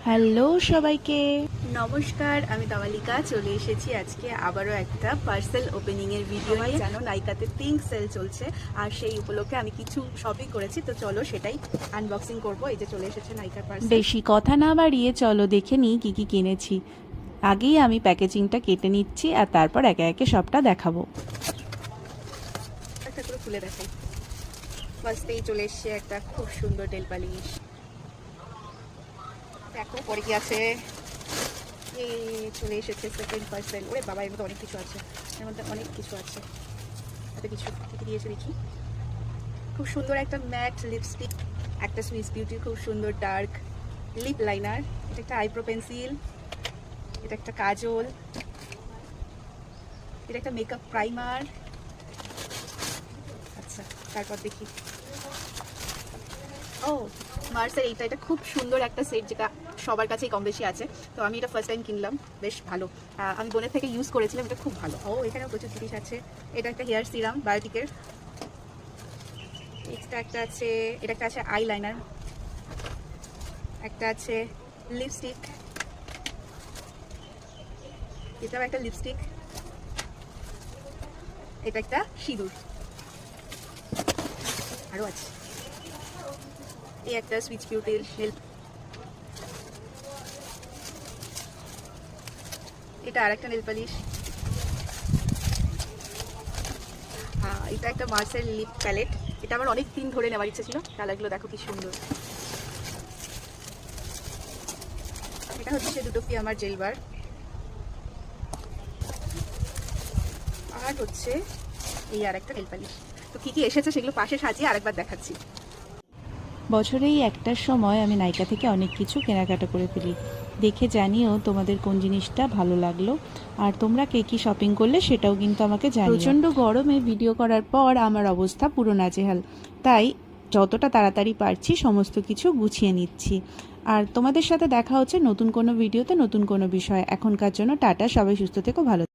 Hello সবাইকে। নমস্কার, আমি তামালিকা চলে এসেছি আজকে আবারও একটা পার্সেল ওপেনিং এর ভিডিও নিয়ে। জানো নাইকাতে পিঙ্ক সেল চলছে আর সেই উপলক্ষে আমি কিছু শপিং করেছি, তো চলো সেটাই আনবক্সিং করব। এই যে চলে এসেছে নাইকার পার্সেল। বেশি কথা না বাড়িয়ে চলো দেখে নিই কী কী কিনেছি। আগেই আমি প্যাকেজিংটা কেটে নিচ্ছি আর তারপর একে একে সবটা দেখাবো। একটা করে খুলে দেখাই। ফার্স্টেই চলে এসছে একটা খুব সুন্দর নেল পালিশ। দেখো পরে কি আছে। এই চলে এসেছে সেকেন্ড পার্সেল। ওরে বাবা, এর মধ্যে অনেক কিছু আছে, এর মধ্যে অনেক কিছু আছে। এত কিছু কি দিয়েছে দেখি। খুব সুন্দর একটা ম্যাট লিপস্টিক, একটা সুইস বিউটির খুব সুন্দর ডার্ক লিপ লাইনার, এটা একটা আইব্রো পেন্সিল, এটা একটা কাজল, এটা একটা মেকআপ প্রাইমার। আচ্ছা তারপর দেখি, ও মার্সের এটা খুব সুন্দর একটা সেট, যেটা সবার কাছেই কম বেশি আছে। তো আমি এটা ফার্স্ট টাইম কিনলাম, বেশ ভালো। আমি বোনের থেকে ইউজ করেছিলাম, এটা খুব ভালো। ও এখানেও প্রচুর জিনিস আছে। এটা একটা হেয়ার সিরাম বায়োটিকের। এটা একটা আছে, এটা একটা আছে আই লাইনার, একটা আছে লিপস্টিক, এটাও একটা লিপস্টিক, এটা একটা সিঁদুর, আরও আছে। এই একটা সুইচ বিউটির নেল, এটা আর একটা নেল পালিশ। এটা একটা মার্সের লিপ প্যালেট, এটা আমার অনেক দিন ধরে নেওয়ার ইচ্ছে ছিল। কালারগুলো দেখো কি সুন্দর। এটা হচ্ছে দুটো কি আমার জেল বার, আর হচ্ছে এই আর একটা নেল পালিশ। তো কি কি এসেছে সেগুলো পাশে সাজিয়ে আরেকবার দেখাচ্ছি। বছরেই একটার সময় আমি নাইকা থেকে অনেক কিছু কেনাকাটা করে ফেলি। দেখে জানিও তোমাদের কোন জিনিসটা ভালো লাগলো, আর তোমরা কে কী শপিং করলে সেটাও কিন্তু আমাকে জানিও। প্রচণ্ড গরমে ভিডিও করার পর আমার অবস্থা পুরো নাজেহাল, তাই যতটা তাড়াতাড়ি পারছি সমস্ত কিছু গুছিয়ে নিচ্ছি। আর তোমাদের সাথে দেখা হচ্ছে নতুন কোনো ভিডিওতে, নতুন কোনো বিষয়। এখনকার জন্য টাটা, সবাই সুস্থ থেকো, ভালো থেকো।